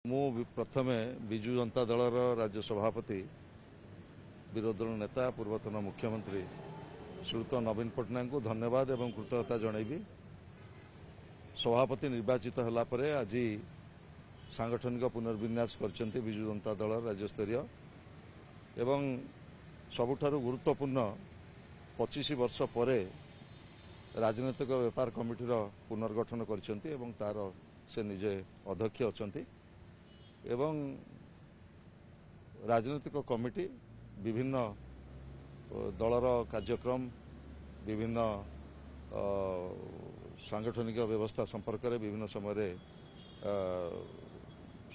ମୁଁ ପ୍ରଥମେ ବିଜୁ ଜନତା ଦଳର ରାଜ୍ୟ ସଭାପତି ବିରୋଧୀ ଦଳ ନେତା ପୂର୍ବତନ ମୁଖ୍ୟମନ୍ତ୍ରୀ ଶ୍ରୀଯୁକ୍ତ ନବୀନ ପଟ୍ଟନାୟକଙ୍କୁ ଧନ୍ୟବାଦ ଏବଂ କୃତଜ୍ଞତା ଜଣାଇବି। ସଭାପତି ନିର୍ବାଚିତ ହେଲା ପରେ ଆଜି ସାଂଗଠନିକ ପୁନର୍ବିନ୍ୟାସ କରିଛନ୍ତି ବିଜୁ ଜନତା ଦଳ ରାଜ୍ୟସ୍ତରୀୟ ଏବଂ ସବୁଠାରୁ ଗୁରୁତ୍ୱପୂର୍ଣ୍ଣ 25 ବର୍ଷ ପରେ ରାଜନୈତିକ ବେପାର କମିଟିର ପୁନର୍ଗଠନ କରିଛନ୍ତି ଏବଂ ତାର ସେ ନିଜେ ଅଧ୍ୟକ୍ଷ ଅଛନ୍ତି ଏବଂ ରାଜନୈତିକ କମିଟି ବିଭିନ୍ନ ଦଳର କାର୍ଯ୍ୟକ୍ରମ ବିଭିନ୍ନ ସାଂଗଠନିକ ବ୍ୟବସ୍ଥା ସମ୍पर्कରେ ବିଭିନ୍ନ ସମୟରେ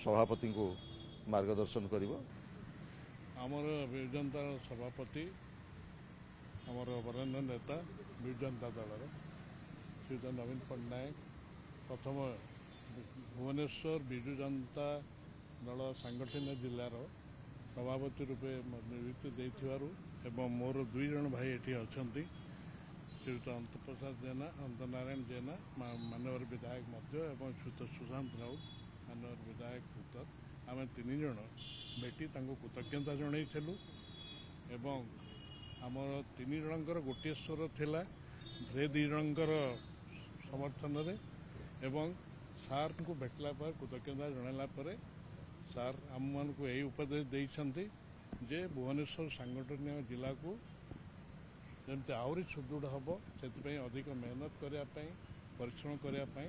ସଭାପତିଙ୍କୁ ମାର୍ଗଦର୍ଶନ କରିବ। ଆମର ବିଜୁ ଜନତା ସଭାପତି ଆମର ବରେଣ୍ୟ ନେତା ବିଜୁ ଜନତା ଦଳର ଶ୍ରୀଯୁକ୍ତ ନବୀନ ପଟ୍ଟନାୟକ ପ୍ରଥମ ଭୁବନେଶ୍ୱର ବିଜୁ ଜନତା ଦଳ ସାଂଗଠନିକ ଜିଲ୍ଲାର ସଭାପତି ରୂପେ ନିଯୁକ୍ତି ଦେଇଥିବାରୁ ଏବଂ ମୋର 2 ଜଣ ଭାଇ ଏଠି ଅଛନ୍ତି ଶ୍ରୀଯୁକ୍ତ ଅନ୍ତପ୍ରସାଦ ଜେନା ଅନ୍ତନାରାୟଣ ଜେନା ମାନ୍ୟବର ବିଧାୟକ ମଧ୍ୟ ଏବଂ ଶ୍ରୀଯୁକ୍ତ ସୁଶାନ୍ତ ରାଉତ ମାନ୍ୟବର ବିଧାୟକ ଉତ୍ତର ଆମେ 3 ଜଣ ଭେଟି ତାଙ୍କୁ କୃତଜ୍ଞତା ଜଣାଇଥିଲୁ ଏବଂ ଆମର 3 ଜଣଙ୍କର ଗୋଟିଏ ସ୍ୱର ଥିଲା ସେ 2 ଜଣଙ୍କର ସମର୍ଥନରେ ଏବଂ ସାର୍ଙ୍କୁ ଭେଟିଲା ପରେ କୃତଜ୍ଞତା ଜଣାଇଲା ପରେ ସାର୍ ଆମମାନଙ୍କୁ ଏହି ଉପଦେଶ ଦେଇଛନ୍ତି ଯେ ଭୁବନେଶ୍ୱର ସାଂଗଠନିକ ଜିଲ୍ଲାକୁ ଯେମିତି ଆହୁରି ସୁଦୃଢ଼ ହେବ ସେଥିପାଇଁ ଅଧିକ ମେହନତ କରିବା ପାଇଁ ପରିଶ୍ରମ କରିବା ପାଇଁ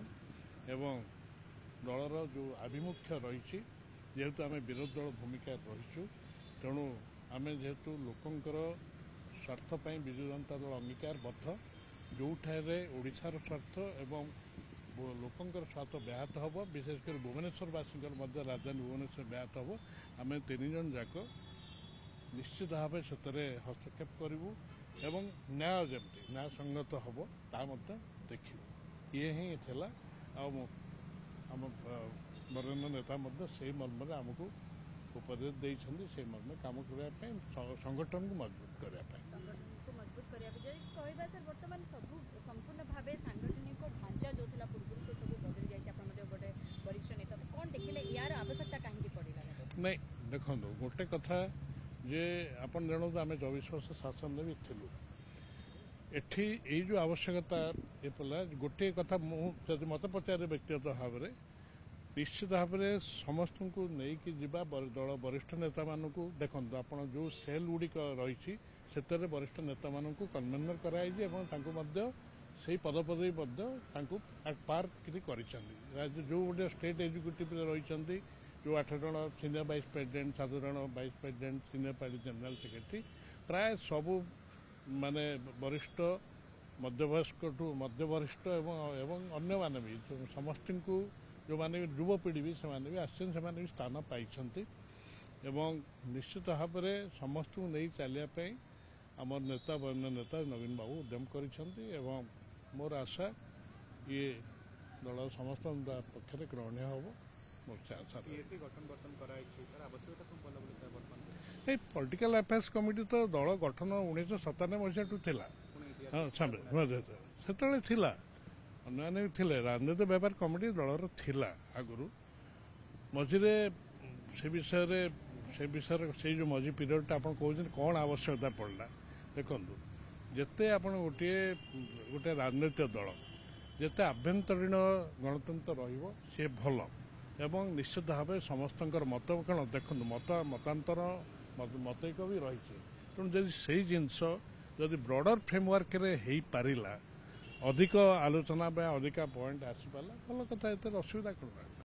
ଏବଂ ଦଳର ଯେଉଁ ଆଭିମୁଖ୍ୟ ରହିଛି ଯେହେତୁ ଆମେ ବିରୋଧୀ ଦଳ ଭୂମିକାରେ ରହିଛୁ ତେଣୁ ଆମେ ଯେହେତୁ ଲୋକଙ୍କର ସ୍ୱାର୍ଥ ପାଇଁ ବିଜୁ ଜନତା ଦଳ ଅଙ୍ଗୀକାରବଦ୍ଧ ଯେଉଁଠାରେ ଓଡ଼ିଶାର ସ୍ୱାର୍ଥ ଏବଂ ଲୋକଙ୍କର ସ୍ୱାର୍ଥ ବ୍ୟାହତ ହେବ ବିଶେଷ କରି ଭୁବନେଶ୍ୱରବାସୀଙ୍କର ମଧ୍ୟ ରାଜଧାନୀ ଭୁବନେଶ୍ୱର ବ୍ୟାହତ ହେବ ଆମେ 3 ଜଣ ଯାକ ନିଶ୍ଚିତ ଭାବେ ସେଥିରେ ହସ୍ତକ୍ଷେପ କରିବୁ ଏବଂ ନ୍ୟାୟ ଯେମିତି ନ୍ୟାୟସଙ୍ଗତ ହେବ ତାହା ମଧ୍ୟ ଦେଖିବୁ। ଇଏ ହିଁ ଥିଲା ଆଉ ଆମ ବରେଣ୍ୟ ନେତା ମଧ୍ୟ ସେହି ମର୍ମରେ ଆମକୁ ଉପଦେଶ ଦେଇଛନ୍ତି ସେହି ମର୍ମରେ କାମ କରିବା ପାଇଁ ସଂଗଠନକୁ ମଜବୁତ କରିବା ପାଇଁ କହିବା ସାର୍ ବର୍ତ୍ତମାନ ସବୁ ସମ୍ପୂର୍ଣ୍ଣ ଭାବେ ସାଂଗଠନିକ ଢାଞ୍ଚା ଯେଉଁ ଥିଲା ପୂର୍ବରୁ ସେ ସବୁ ବଦଳି ଯାଇଛି ଆପଣ ମଧ୍ୟ ଗୋଟେ ବରିଷ୍ଠ ନେତା କ'ଣ ଦେଖିଲେ ୟାର ଆବଶ୍ୟକତା କାହିଁକି ପଡ଼ିଲା? ନାଇଁ ଦେଖନ୍ତୁ ଗୋଟେ କଥା ଯେ ଆପଣ ଜାଣନ୍ତୁ ଆମେ 24 ବର୍ଷ ଶାସନରେ ବି ଥିଲୁ ଏଠି ଏଇ ଯେଉଁ ଆବଶ୍ୟକତା ଏ ପଡ଼ିଲା ଗୋଟିଏ କଥା ମୁଁ ଯଦି ମୋତେ ପଚାରେ ବ୍ୟକ୍ତିଗତ ଭାବରେ ନିଶ୍ଚିତ ଭାବରେ ସମସ୍ତଙ୍କୁ ନେଇକି ଯିବା ଦଳ ବରିଷ୍ଠ ନେତାମାନଙ୍କୁ ଦେଖନ୍ତୁ ଆପଣ ଯେଉଁ ସେଲ୍ ଗୁଡ଼ିକ ରହିଛି ସେଥିରେ ବରିଷ୍ଠ ନେତାମାନଙ୍କୁ କନଭେନର କରାଯାଇଛି ଏବଂ ତାଙ୍କୁ ମଧ୍ୟ ସେହି ପଦପଦବୀ ମଧ୍ୟ ତାଙ୍କୁ ପାର କରିଛନ୍ତି। ଯେଉଁ ଗୋଟେ ଷ୍ଟେଟ୍ ଏକ୍ଜିକ୍ୟୁଟିଭରେ ରହିଛନ୍ତି ଯେଉଁ 8 ଜଣ ସିନିୟର ଭାଇସ୍ ପ୍ରେସିଡେଣ୍ଟ 7 ଜଣ vice president senior party general secretary ପ୍ରାୟ ସବୁ ମାନେ ବରିଷ୍ଠ ମଧ୍ୟବୟସ୍କଠୁ ମଧ୍ୟବରିଷ୍ଠ ଏବଂ ଅନ୍ୟମାନେ ବି ସମସ୍ତଙ୍କୁ ଯେଉଁମାନେ ବି ଯୁବପିଢ଼ି ବି ସେମାନେ ବି ଆସିଛନ୍ତି ସେମାନେ ବି ସ୍ଥାନ ପାଇଛନ୍ତି ଏବଂ ନିଶ୍ଚିତ ଭାବରେ ସମସ୍ତଙ୍କୁ ନେଇ ଚାଲିବା ପାଇଁ ଆମର ନେତା ବରେଣ୍ୟ ନେତା ନବୀନ ବାବୁ ଉଦ୍ୟମ କରିଛନ୍ତି ଏବଂ ମୋର ଆଶା ଇଏ ଦଳ ସମସ୍ତଙ୍କ ପକ୍ଷରେ ଗ୍ରହଣୀୟ ହେବ ମୋର ଆଶା। ଏଇ ପଲିଟିକାଲ ଆଫେୟାର୍ସ କମିଟି ତ ଦଳ ଗଠନ 1997 ମସିହାଠୁ ଥିଲା ସେତେବେଳେ ଥିଲା ଅନ୍ୟମାନେ ବି ଥିଲେ ରାଜନୈତିକ ବ୍ୟାପାର କମିଟି ଦଳର ଥିଲା ଆଗରୁ ମଝିରେ ସେ ବିଷୟରେ ସେଇ ଯେଉଁ ମଝି ପିରିୟଡ଼ଟା ଆପଣ କହୁଛନ୍ତି କ'ଣ ଆବଶ୍ୟକତା ପଡ଼ିଲା ଦେଖନ୍ତୁ ଯେତେ ଆପଣ ଗୋଟେ ରାଜନୈତିକ ଦଳ ଯେତେ ଆଭ୍ୟନ୍ତରୀଣ ଗଣତନ୍ତ୍ର ରହିବ ସିଏ ଭଲ ଏବଂ ନିଶ୍ଚିତ ଭାବେ ସମସ୍ତଙ୍କର ମତ କ'ଣ ଦେଖନ୍ତୁ ମତାନ୍ତର ମତୈକ ବି ରହିଛି ତେଣୁ ଯଦି ସେଇ ଜିନିଷ ଯଦି ବ୍ରଡର ଫ୍ରେମୱାର୍କରେ ହେଇପାରିଲା ଅଧିକ ଆଲୋଚନା ପାଇଁ ଅଧିକା ପଏଣ୍ଟ ଆସିପାରିଲା ଭଲ କଥା ଏତେ ଅସୁବିଧା କ'ଣ